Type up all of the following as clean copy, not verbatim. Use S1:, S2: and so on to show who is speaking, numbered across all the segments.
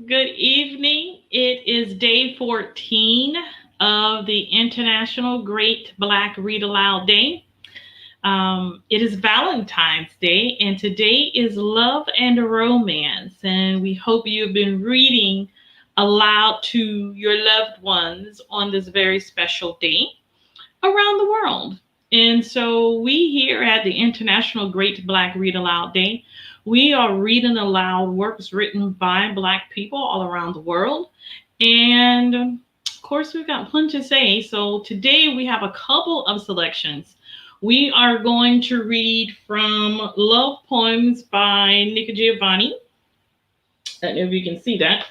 S1: Good evening. It is day 14 of the International Great Black Read Aloud Day. It is Valentine's Day, and today is Love and Romance. And we hope you've been reading aloud to your loved ones on this very special day around the world. And so we here at the International Great Black Read Aloud Day, we are reading aloud works written by Black people all around the world. And of course, we've got plenty to say. So today we have a couple of selections. We are going to read from Love Poems by Nikki Giovanni. I don't know if you can see that.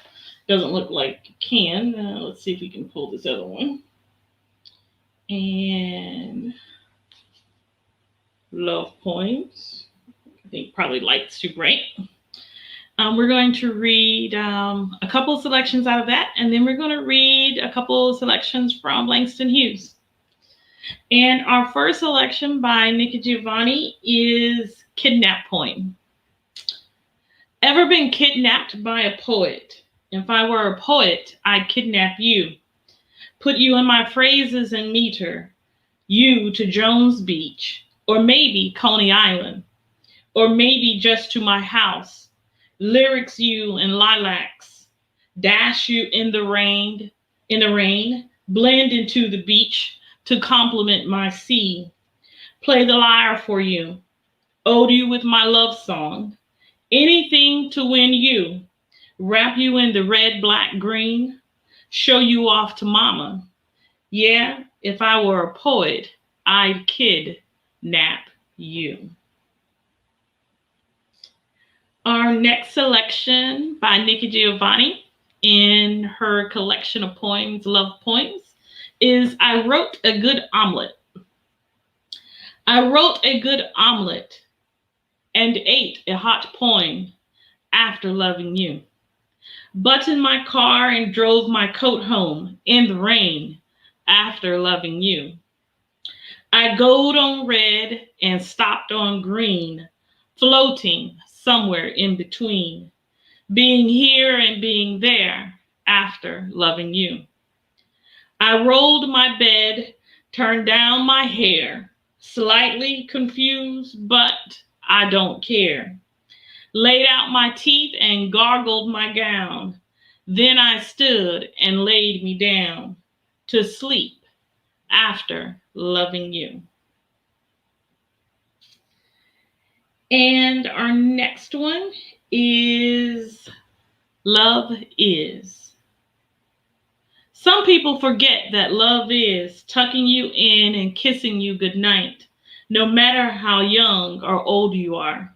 S1: Doesn't look like you can. Let's see if we can pull this other one. And Love Poems. I think probably light's too bright. We're going to read a couple of selections out of that, and then we're going to read a couple of selections from Langston Hughes. And our first selection by Nikki Giovanni is Kidnap Poem. Ever been kidnapped by a poet? If I were a poet, I'd kidnap you. Put you in my phrases and meter. You to Jones Beach, or maybe Coney Island, or maybe just to my house. Lyrics you in lilacs, dash you in the rain, blend into the beach to complement my sea. Play the lyre for you, ode you with my love song. Anything to win you, wrap you in the red, black, green, show you off to mama. Yeah, if I were a poet, I'd kidnap you. Our next selection by Nikki Giovanni in her collection of poems, Love Poems, is I Wrote a Good Omelet. I wrote a good omelet and ate a hot poem after loving you. Buttoned my car and drove my coat home in the rain after loving you. I goed on red and stopped on green, floating somewhere in between, being here and being there after loving you. I rolled my bed, turned down my hair, slightly confused, but I don't care. Laid out my teeth and gargled my gown. Then I stood and laid me down to sleep after loving you. And our next one is Love Is. Some people forget that love is tucking you in and kissing you goodnight, no matter how young or old you are.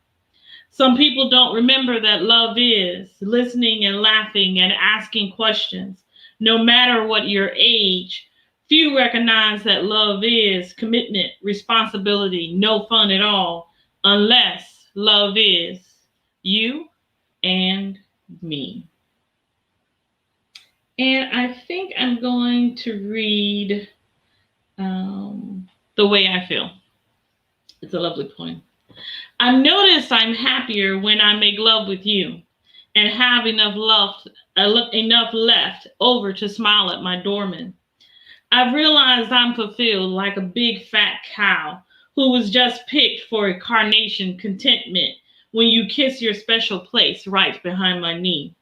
S1: Some people don't remember that love is listening and laughing and asking questions, no matter what your age. Few recognize that love is commitment, responsibility, no fun at all, unless love is you and me. And I think I'm going to read The Way I Feel. It's a lovely poem. I've noticed I'm happier when I make love with you and have enough left over to smile at my doorman. I've realized I'm fulfilled like a big fat cow who was just picked for a carnation contentment when you kiss your special place right behind my knee.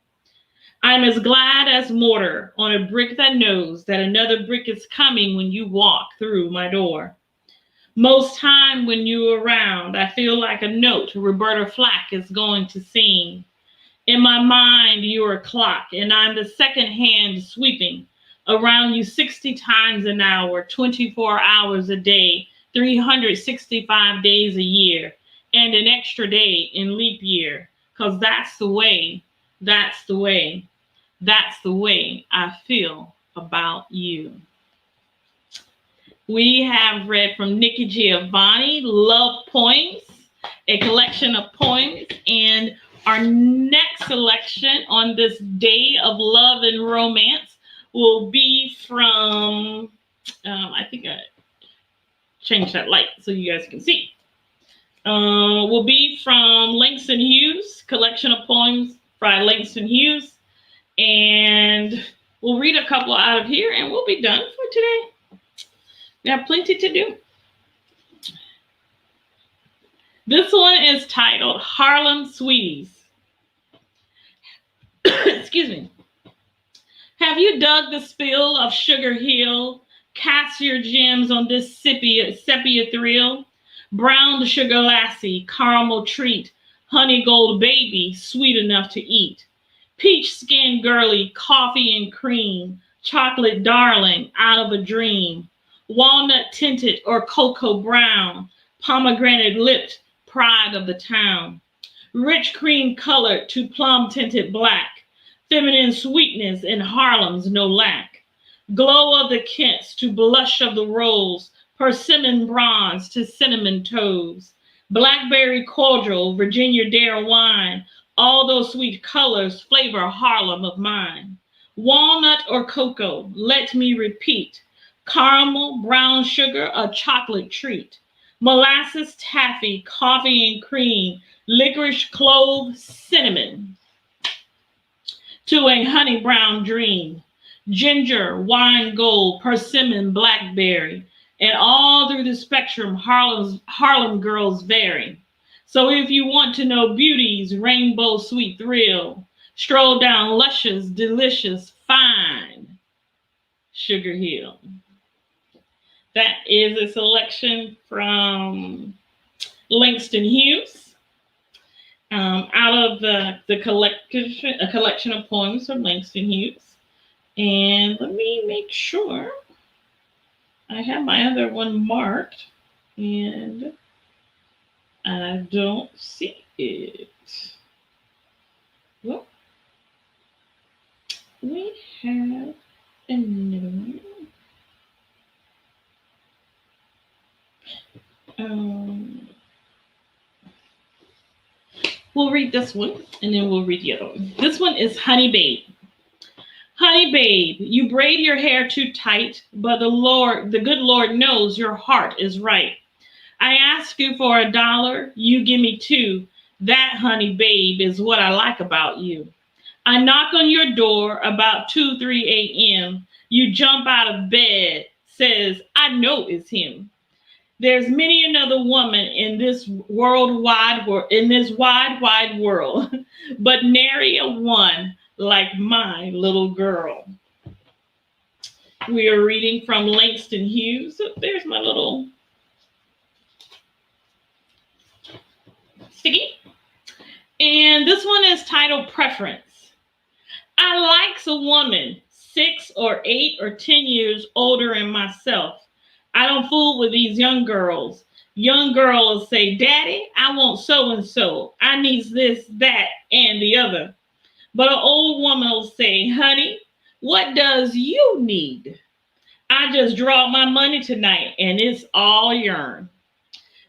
S1: I'm as glad as mortar on a brick that knows that another brick is coming when you walk through my door. Most time when you're around, I feel like a note Roberta Flack is going to sing. In my mind, you're a clock, and I'm the second hand sweeping around you 60 times an hour, 24 hours a day, 365 days a year, and an extra day in leap year, because that's the way I feel about you. We have read from Nikki Giovanni, Love Poems, a collection of poems, and our next selection on this day of love and romance will be from, I think I changed that light so you guys can see. Will be from Langston Hughes, collection of poems by Langston Hughes. And we'll read a couple out of here and we'll be done for today. We have plenty to do. This one is titled Harlem Sweeties. Excuse me. Have you dug the spill of Sugar Hill? Cast your gems on this sepia thrill? Brown sugar lassie, caramel treat, honey gold baby, sweet enough to eat. Peach skin girly, coffee and cream, chocolate darling, out of a dream. Walnut tinted or cocoa brown, pomegranate lipped, pride of the town. Rich cream colored to plum tinted black, feminine sweetness in Harlem's no lack. Glow of the Kents to blush of the rose, persimmon bronze to cinnamon toes. Blackberry cordial, Virginia dare wine, all those sweet colors flavor Harlem of mine. Walnut or cocoa, let me repeat. Caramel, brown sugar, a chocolate treat. Molasses taffy, coffee and cream, licorice clove, cinnamon. To a honey brown dream. Ginger, wine gold, persimmon, blackberry, and all through the spectrum, Harlem girls vary. So if you want to know beauty's rainbow sweet thrill, stroll down luscious, delicious, fine Sugar Hill. That is a selection from Langston Hughes, out of the collection, a collection of poems from Langston Hughes. And let me make sure I have my other one marked, and I don't see it. Well, we have another one. We'll read this one, and then we'll read the other one. This one is Honey Babe. Honey babe, you braid your hair too tight, but the good Lord knows your heart is right. I ask you for $1, you give me 2. That, honey babe, is what I like about you. I knock on your door about 2, 3 a.m. You jump out of bed, says, I know it's him. There's many another woman in this wide world, but nary a one like my little girl. We are reading from Langston Hughes. There's my little sticky. And this one is titled Preference. I likes a woman 6 or 8 or 10 years older than myself. I don't fool with these young girls. Young girl will say, Daddy, I want so-and-so. I needs this, that, and the other. But an old woman will say, honey, what does you need? I just draw my money tonight and it's all yourn.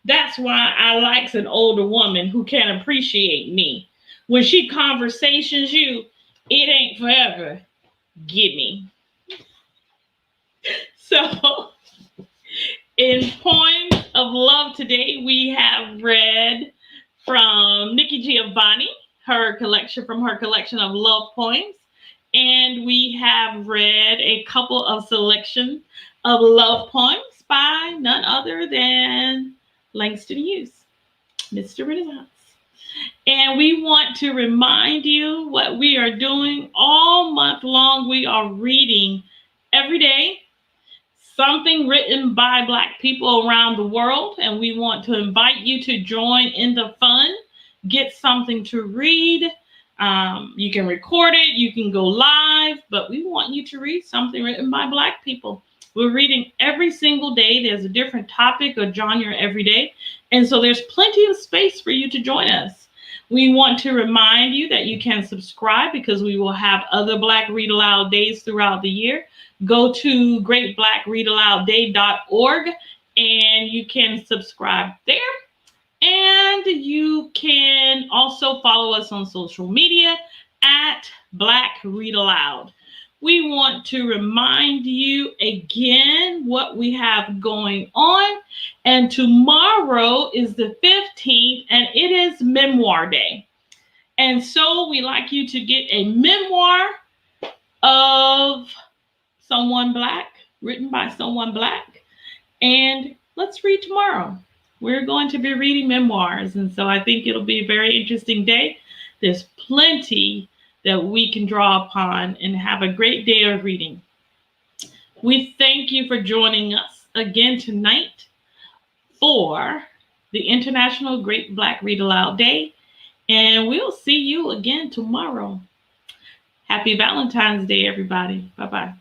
S1: That's why I likes an older woman who can appreciate me. When she conversations you, it ain't forever. Gimme. So, in Poems of Love today, we have read from Nikki Giovanni, her collection of love poems. And we have read a couple of selections of love poems by none other than Langston Hughes, Mr. Renaissance. And we want to remind you what we are doing all month long. We are reading every day something written by Black people around the world. And we want to invite you to join in the fun. Get something to read. You can record it, you can go live, but we want you to read something written by Black people. We're reading every single day. There's a different topic or genre every day. And so there's plenty of space for you to join us. We want to remind you that you can subscribe because we will have other Black Read Aloud days throughout the year. Go to greatblackreadaloudday.org and you can subscribe there. And you can also follow us on social media at Black Read Aloud. We want to remind you again what we have going on. And tomorrow is the 15th, and it is Memoir Day. And so we like you to get a memoir of someone Black, written by someone Black. And let's read tomorrow. We're going to be reading memoirs. And so I think it'll be a very interesting day. There's plenty that we can draw upon and have a great day of reading. We thank you for joining us again tonight for the International Great Black Read Aloud Day. And we'll see you again tomorrow. Happy Valentine's Day, everybody. Bye-bye.